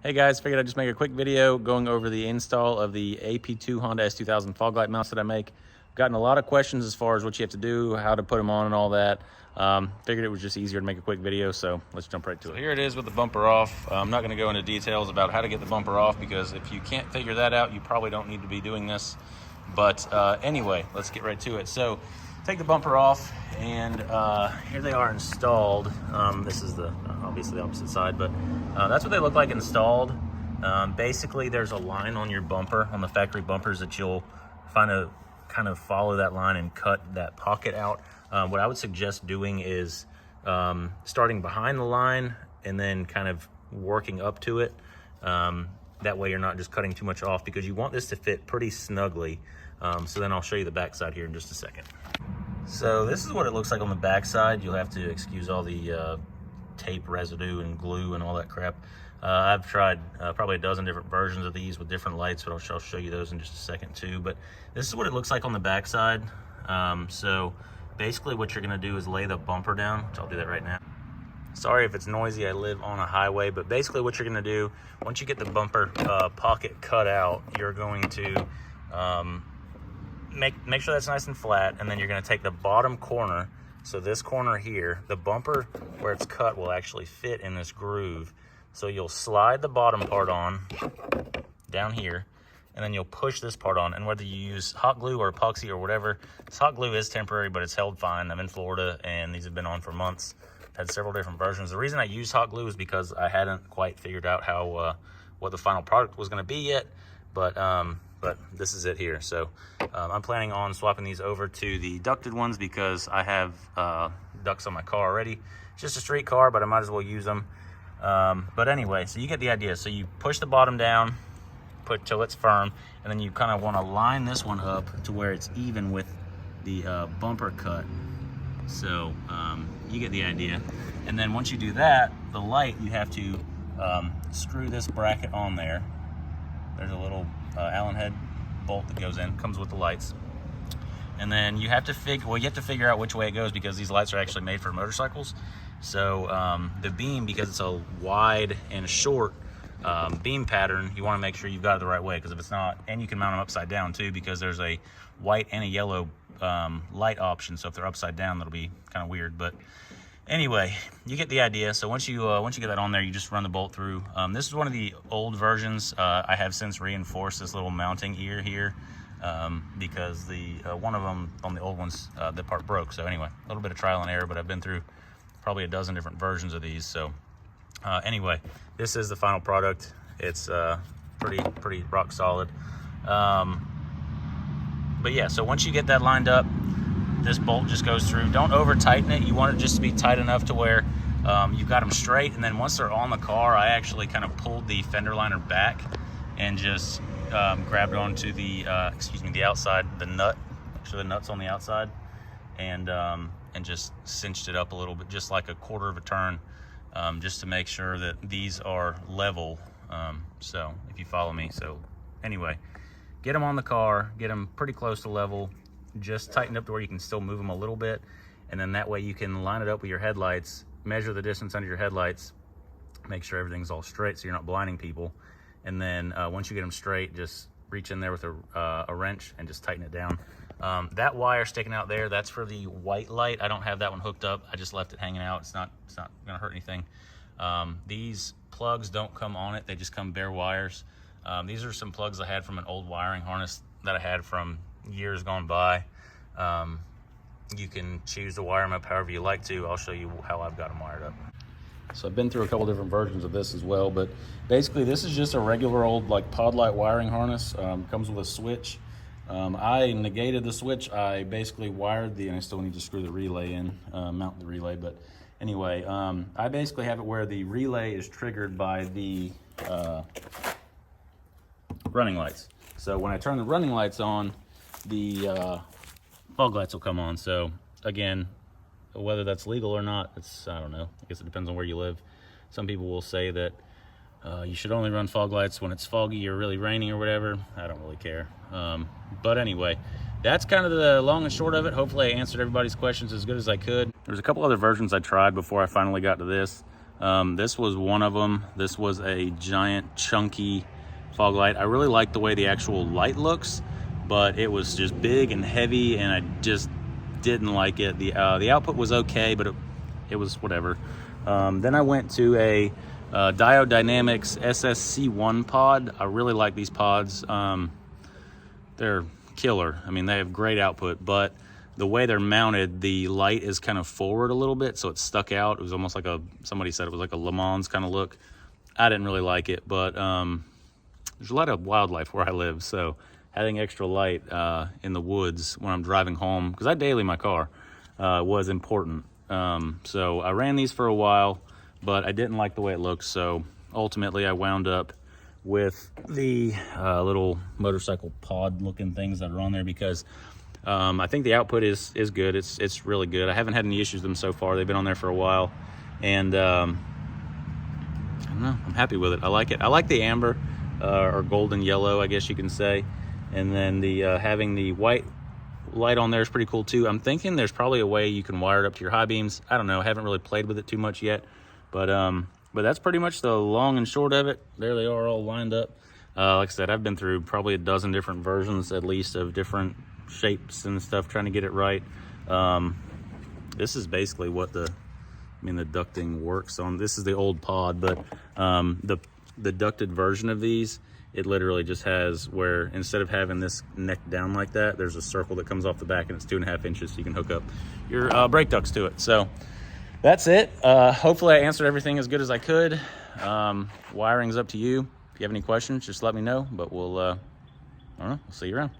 Hey guys, figured I'd just make a quick video going over the install of the AP2 Honda S2000 fog light mounts that I make. Gotten a lot of questions as far as what you have to do, how to put them on and all that. Figured it was just easier to make a quick video, so let's jump right to it. Here it is with the bumper off. I'm not gonna go into details about how to get the bumper off because if you can't figure that out, you probably don't need to be doing this. But anyway, let's get right to it. So take the bumper off and here they are installed. This is the obviously the opposite side, but that's what they look like installed. Basically there's a line on your bumper, on the factory bumpers, that you'll kind of follow that line and cut that pocket out. What I would suggest doing is starting behind the line and then kind of working up to it. That way you're not just cutting too much off, because you want this to fit pretty snugly. So then I'll show you the back side here in just a second. So this is what it looks like on the back side. You'll have to excuse all the tape residue and glue and all that crap. I've tried probably a dozen different versions of these with different lights, but I'll show you those in just a second too. But this is what it looks like on the back side. So basically what you're gonna do is lay the bumper down, which I'll do that right now. Sorry if it's noisy, I live on a highway, but basically what you're gonna do, once you get the bumper pocket cut out, you're going to make sure that's nice and flat, and then you're gonna take the bottom corner. So this corner here, the bumper where it's cut will actually fit in this groove. So you'll slide the bottom part on down here, and then you'll push this part on. And whether you use hot glue or epoxy or whatever, this hot glue is temporary, but it's held fine. I'm in Florida and these have been on for months. I've had several different versions. The reason I use hot glue is because I hadn't quite figured out how what the final product was gonna be yet, but this is it here. So I'm planning on swapping these over to the ducted ones because I have ducts on my car already. It's just a street car, but I might as well use them. But anyway, so you get the idea. So you push the bottom down, put till it's firm, and then you kind of want to line this one up to where it's even with the bumper cut. So you get the idea. And then once you do that, the light, you have to screw this bracket on there. There's a little Allen head bolt that goes in, comes with the lights. And then you have to figure out which way it goes, because these lights are actually made for motorcycles. So the beam, because it's a wide and short beam pattern, you want to make sure you've got it the right way, because if it's not, and you can mount them upside down too, because there's a white and a yellow light option. So if they're upside down, that'll be kind of weird. But anyway, you get the idea. So once you get that on there, you just run the bolt through. This is one of the old versions. I have since reinforced this little mounting ear here because the one of them on the old ones, the part broke. So anyway, a little bit of trial and error, but I've been through probably a dozen different versions of these. So anyway, this is the final product. It's pretty rock solid. But yeah, so once you get that lined up, this bolt just goes through. Don't over tighten it. You want it just to be tight enough to where you've got them straight. And then once they're on the car, I actually kind of pulled the fender liner back and just grabbed onto the the outside, the nut. Make sure the nut's on the outside, and just cinched it up a little bit, just like a quarter of a turn, just to make sure that these are level. So if you follow me. So anyway, get them on the car, get them pretty close to level. Just tighten up to where you can still move them a little bit, and then that way you can line it up with your headlights, measure the distance under your headlights, make sure everything's all straight so you're not blinding people. And then once you get them straight, just reach in there with a wrench and just tighten it down. That wire sticking out there, that's for the white light. I don't have that one hooked up. I just left it hanging out. It's not gonna hurt anything. These plugs don't come on it. They just come bare wires. These are some plugs I had from an old wiring harness that I had from years gone by. You can choose to wire them up however you like to. I'll show you how I've got them wired up. So I've been through a couple different versions of this as well, but basically this is just a regular old like pod light wiring harness. Comes with a switch. I negated the switch. I basically wired and I still need to screw the relay in, mount the relay. But anyway, I basically have it where the relay is triggered by the running lights. So when I turn the running lights on, the fog lights will come on. So again, whether that's legal or not, I don't know. I guess it depends on where you live. Some people will say that you should only run fog lights when it's foggy or really raining or whatever. I don't really care. But anyway, that's kind of the long and short of it. Hopefully I answered everybody's questions as good as I could. There's a couple other versions I tried before I finally got to this. This was one of them. This was a giant chunky fog light. I really like the way the actual light looks, but it was just big and heavy, and I just didn't like it. The output was okay, but it was whatever. Then I went to a Diode Dynamics SSC1 pod. I really like these pods. They're killer. I mean, they have great output, but the way they're mounted, the light is kind of forward a little bit, so it stuck out. It was almost like somebody said it was like a Le Mans kind of look. I didn't really like it, but there's a lot of wildlife where I live, so having extra light in the woods when I'm driving home, because I daily my car, was important. So I ran these for a while, but I didn't like the way it looked, so ultimately I wound up with the little motorcycle pod looking things that are on there, because I think the output is good. It's really good. I haven't had any issues with them so far. They've been on there for a while, and I don't know, I'm happy with it. I like it. I like the amber or golden yellow, I guess you can say, and then the having the white light on there is pretty cool too. I'm thinking there's probably a way you can wire it up to your high beams. I don't know. I haven't really played with it too much yet, but that's pretty much the long and short of it. There they are, all lined up. Like I said, I've been through probably a dozen different versions at least of different shapes and stuff trying to get it right. This is basically what the ducting works on. This is the old pod, but the ducted version of these, it literally just has where instead of having this neck down like that, there's a circle that comes off the back, and it's 2.5 inches, so you can hook up your brake ducts to it. So that's it. Hopefully I answered everything as good as I could. Wiring's up to you. If you have any questions, just let me know, but we'll I don't know, we'll see you around.